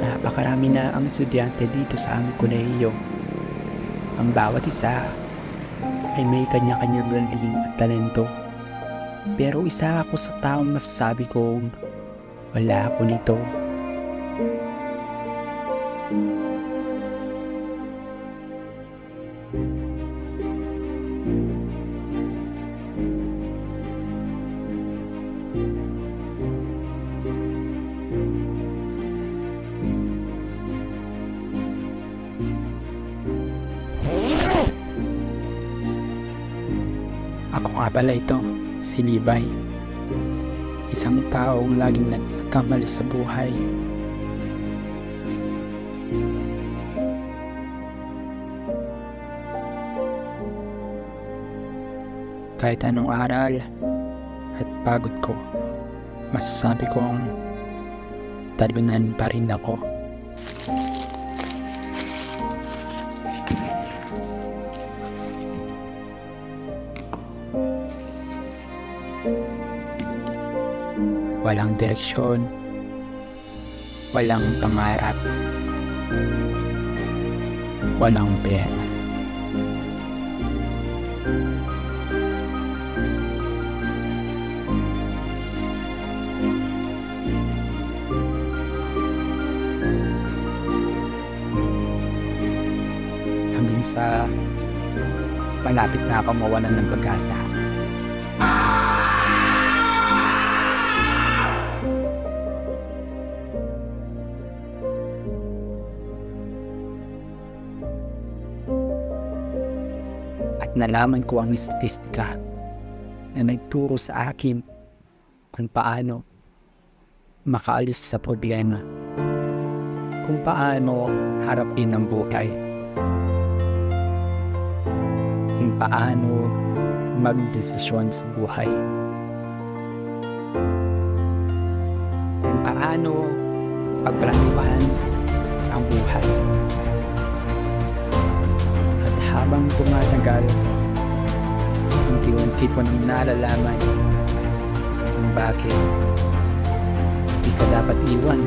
Napakarami na ang estudyante dito sa aming kolehiyo. Ang bawat isa ay may kanya-kanyang galing at talento. Pero isa ako sa taong masasabi kong wala ako nito. Ako nga pala ito, si Levi. Isang taong laging nagkakamali sa buhay. Kahit anong aral at pagod ko, masasabi kong talunan pa rin ako. Walang direksyon, walang pangarap, walang pera. Hanggang sa malapit na ako mawalan ng pag-asa. At nalaman ko ang statistika na nagturo sa akin kung paano makaalis sa problema, kung paano harapin ang buhay, kung paano magdesisyon sa buhay, kung paano pagplanuhan ang buhay. Habang tumatagal, unti-unti ko nang nalalaman kung bakit di ka dapat iwan